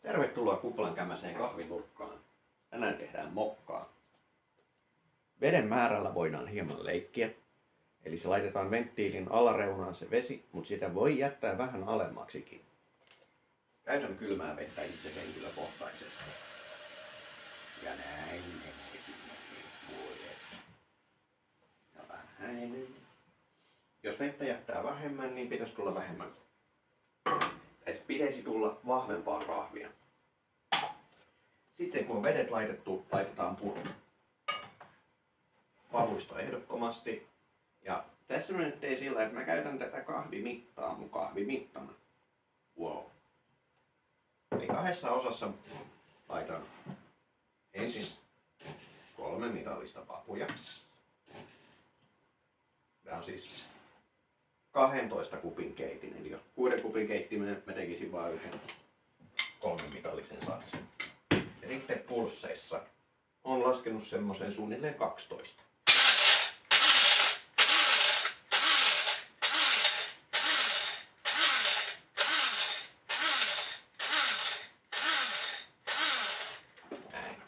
Tervetuloa Kuplan kämmäseen kahvinurkkaan. Tänään tehdään mokkaa. Veden määrällä voidaan hieman leikkiä. Eli se laitetaan venttiilin alareunaan se vesi, mutta sitä voi jättää vähän alemmaksikin. Käytän kylmää vettä itse henkilökohtaisesti. Ja näin menee sinne puolet. Ja vähän. Jos vettä jättää vähemmän, niin pitäisi tulla vähemmän. Pitäisi tulla vahvempaa kahvia. Sitten kun on vedet laitettu, laitetaan puru. Paluista ehdottomasti. Ja tässä nyt ei sillä, että mä käytän tätä kahvimittaa mun kahvimittana. Wow. Eli kahdessa osassa laitan ensin 3 mitallista papuja. Tää on siis 12 kupin keitin. Eli jos 6 kupin keittimen mä tekisin vain yhden 3 mitallisen satsin. Ja sitten pulsseissa on laskenut semmoisen suunnilleen 12. Näin.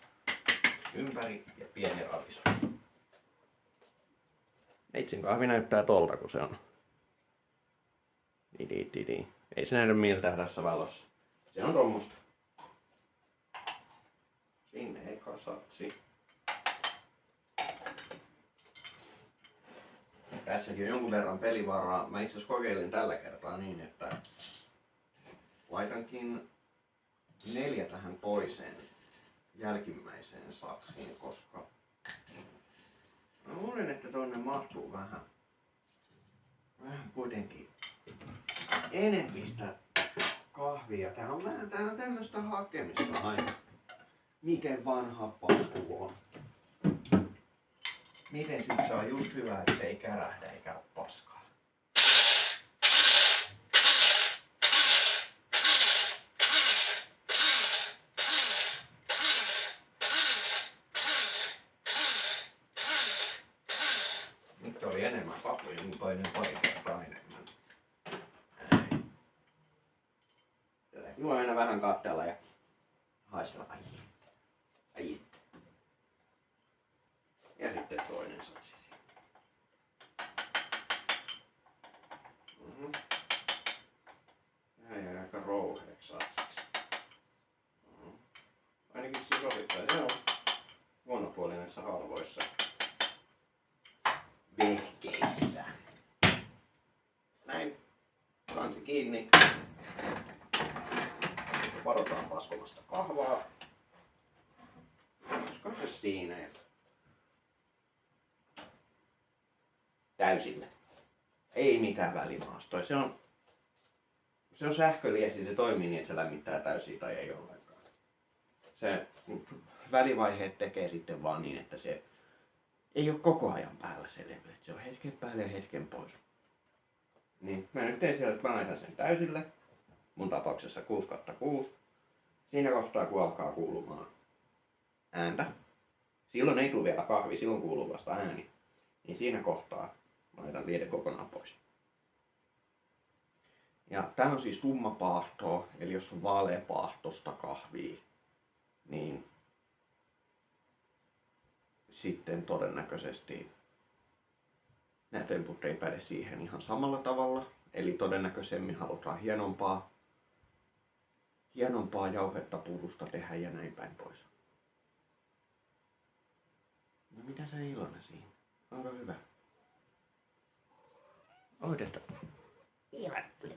Ympäri ja pieni ravistus. Neitsin kahvi näyttää tolta, kun se on. Ei se näytä miltään tässä valossa. Se on tommosta. Sinne eka satsi. Tässäkin on jonkun verran pelivaraa. Mä itse asiassa kokeilin tällä kertaa niin, että laitankin 4 tähän toiseen jälkimmäiseen satsiin, koska mä luulen, että tonne mahtuu vähän kuitenkin enempi sitä kahvia. Tää on tämmöstä hakemista aina. Miten vanha papu on. Miten sit saa just hyvää, että se ei kärähdä eikä oo paskaa. Nyt oli enemmän papuja, niin painoin pari kertaa enemmän. Näin. Tätäkin voi aina vähän katsella ja haistella. Ai. Ja sitten toinen satsi siihen. Vähän jäi aika rouheeksi satsiksi. Ainakin se sovittaa. Se on huonopuoli näissä halvoissa vehkeissä. Näin. Kansi kiinni. Varotaan paskomasta kahvaa. Olisiko se siinä? Täysillä. Ei mitään välimaastoja. Se on sähköliesi, se toimii niin, että se lämmittää täysin tai ei ollenkaan. Se välivaiheet tekee sitten vaan niin, että se ei ole koko ajan päällä se levy. Se on hetken päälle ja hetken pois. Niin, mä nyt teen siellä, että mä laitan sen täysille. Mun tapauksessa 6/6. Siinä kohtaa kun alkaa kuulumaan ääntä. Silloin ei tule vielä kahvi, silloin kuuluu vasta ääni. Niin siinä kohtaa mä laitan lieden kokonaan pois. Ja tää on siis tummapaahtoa, eli jos on vaaleapaahtosta kahvia, niin sitten todennäköisesti nämä temput ei päde siihen ihan samalla tavalla. Eli todennäköisemmin halutaan hienompaa jauhetta purusta tehdä ja näin päin pois. No mitä sä Ilona siinä? Onko hyvä? Oitetaan. Ihan kyllä.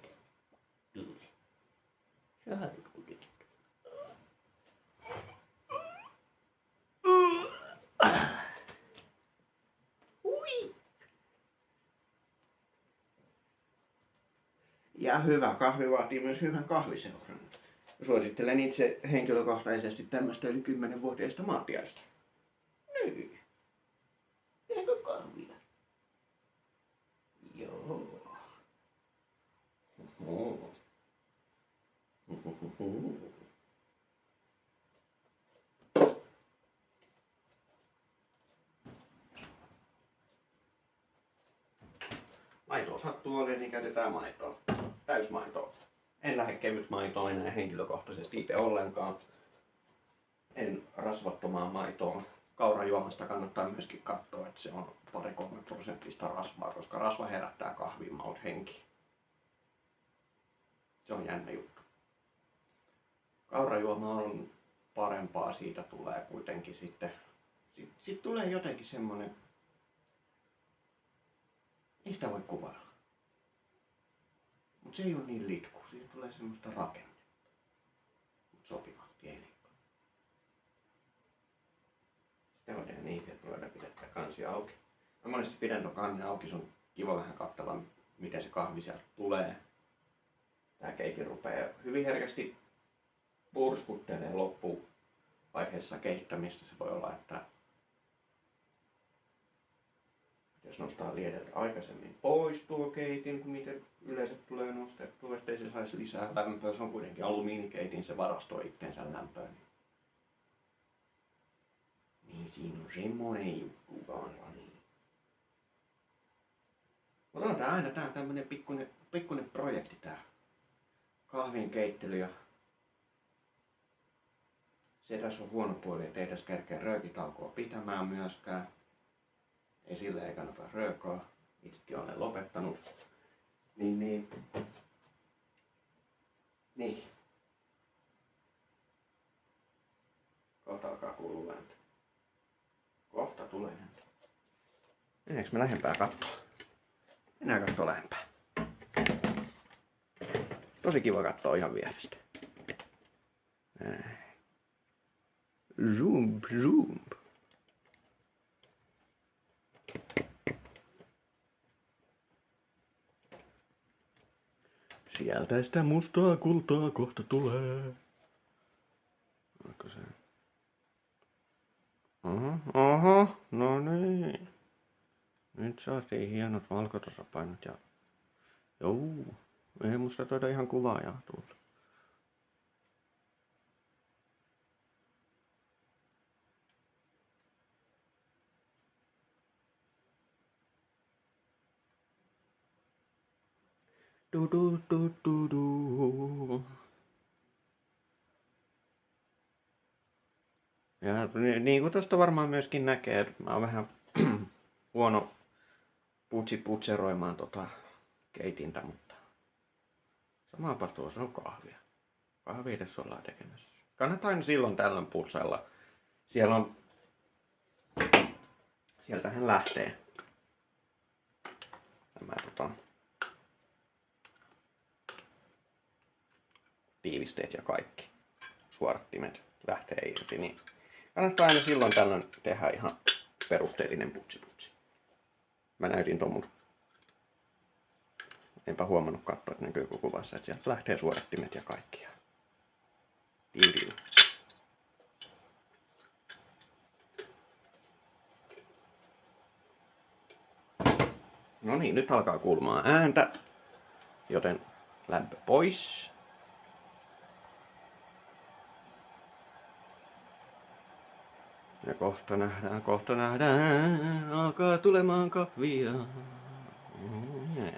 Sä haluat kuitenkin. Ui! Ja hyvä kahvi vaatii myös hyvän kahviseuran. Suosittelen itse henkilökohtaisesti tämmöistä yli 10-vuotiaista maatiaista. Niin. Eikö kahvia? Joo. Maitoa sattuu olemaan, niin käytetään maitoa. Täysmaitoa. En lähde kevytmaitoon enää henkilökohtaisesti itse ollenkaan. En rasvattomaan maitoon. Kaurajuomasta kannattaa myöskin katsoa, että se on 2-3% rasvaa, koska rasva herättää kahvin maut henkiin. Se on jännä juttu. Kaurajuoma on parempaa, siitä tulee kuitenkin sitten. Sitten tulee jotenkin semmonen, ei sitä voi kuvailla. Mut se ei ole niin litku, siitä tulee semmoista rakennetta. Mut sopivasti ei liikaa. Sitten on ihan niin, että voidaan pidetään kansi auki. Mä monesti pidän ton kannen auki, se on kiva vähän katsella miten se kahvi sieltä tulee. Tää keitin rupeaa hyvin herkästi purskuttelee loppuvaiheessa kehittämistä. Se voi olla, että jos nostaa liedeltä aikaisemmin pois tuo keitin, kun niitä yleensä tulee nostettua, ettei se saisi lisää lämpöä. Se on kuitenkin alumiinikeitin, se varastoi itteensä lämpöä. Niin siinä on semmonen juttu vaan. Niin. Mutta on tää aina tämmönen pikkunen projekti tää kahvin keittely ja se tässä on huono puoli, ettei tässä kerkeä röökitaukoa pitämään myöskään. Ei sillä ei kannata röökaa. Itsekin olen lopettanut. Niin. Kohta alkaa kuulua ääntä. Kohta tulee ääntä. Mennäänkö me lähempää kattoo? Mennään kattoo lähempää. Tosi kiva katsoa ihan vierestä. Zoom. Sieltä sitä mustaa kultaa kohta tulee. Onko se? Oho, no niin. Nyt saatiin hienot valkotasapainot ja... Joo, ei musta tuota ihan kuvaajaa tullut. Du. Ja niin kuin tuosta varmaan myöskin näkee, että mä oon vähän huono putseroimaan keitintä, mutta samapa tuossa on kahvia. Kahvia tässä ollaan tekemässä. Kannattaa aina silloin tällöin putsailla. Sieltähän lähtee tämä tiivisteet ja kaikki suorattimet lähtee irti, niin kannattaa aina silloin tällöin tehdä ihan perusteellinen putsi. Mä näytin ton mun. Enpä huomannut katsoa, että näkyykö kuvassa, että sieltä lähtee suorattimet ja kaikki. Tiiviin. No niin, nyt alkaa kuulumaan ääntä, joten lämpö pois. Ja kohta nähdään, alkaa tulemaan kahvia. Yeah.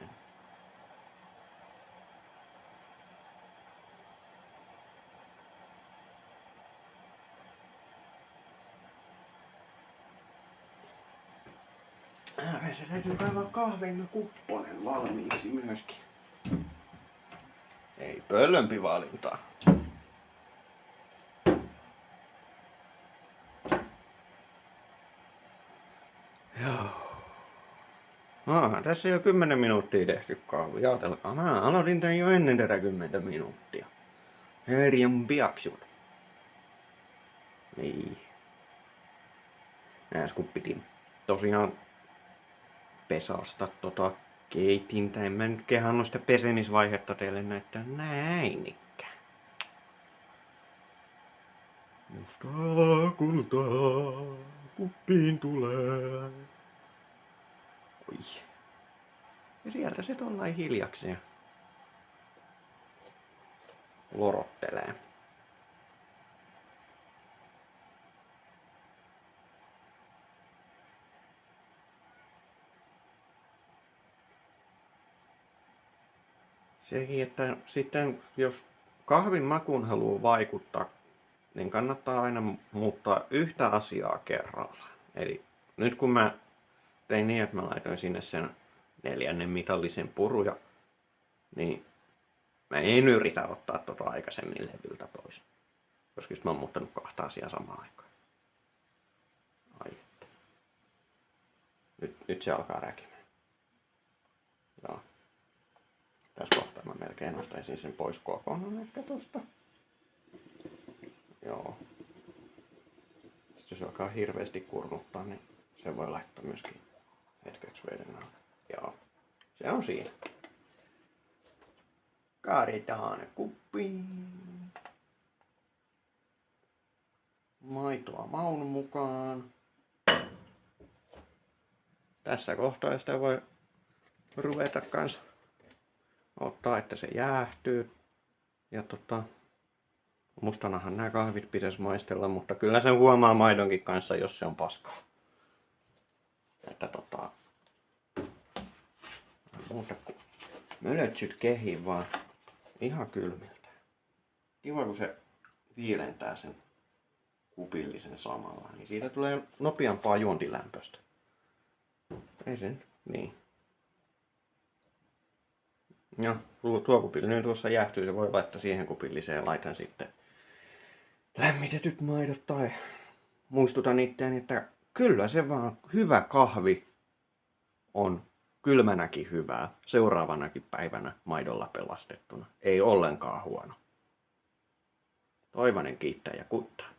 Se täytyy kaivaa kahveen kupponen valmiiksi myöskin. Ei pöllömpi valintaa. Joo. Tässä jo 10 minuuttia tehty kahvi. Ajatelkaa, mä aloitin tän jo ennen tätä 10 minuuttia. Herjan piaksut. Niin. Nääs kun piti tosiaan pesasta keitintä. En mä nyt kehannut sitä pesemisvaihetta teille näyttää näin ikään. Mustaa kultaa kuppiin tulee. Oi. Ja sieltä se tollain hiljakseen lorottelee. Sekin, että sitten jos kahvin makuun haluaa vaikuttaa, niin kannattaa aina muuttaa yhtä asiaa kerrallaan. Eli nyt kun mä tein niin, että mä laitoin sinne sen 4. mitallisen puruja, niin mä en yritä ottaa tota aikaisemmin levyltä pois. Koska mä oon muuttanut 2 asiaa samaan aikaan. Ai. Nyt se alkaa räkimään. Joo. Tässä kohtaa mä melkein nostaisin sen pois kokonaan ehkä tosta. Joo. Sitten jos alkaa hirveästi kurmuttaa, niin se voi laittaa myöskin hetkeksi veden alle. Joo. Se on siinä. Kaadetaan kuppiin. Maitoa maun mukaan. Tässä kohtaa sitä voi ruveta kanssa ottaa, että se jäähtyy. Ja mustanahan nämä kahvit pitäisi maistella, mutta kyllä sen huomaa maidonkin kanssa, jos se on paskaa. Että muuta kuin mölötsyt kehiin vaan ihan kylmiltä. Kiva kun se viilentää sen kupillisen samalla, niin siitä tulee nopeampaa juontilämpöstä. Ei sen, niin. Ja tuo kupillinen tuossa jäähtyy, se voi laittaa siihen kupilliseen, laitan sitten lämmitetyt maidot tai muistutan itseäni, että kyllä se vaan hyvä kahvi on kylmänäkin hyvää, seuraavanakin päivänä maidolla pelastettuna. Ei ollenkaan huono. Toivonen kiittää ja kuttaa.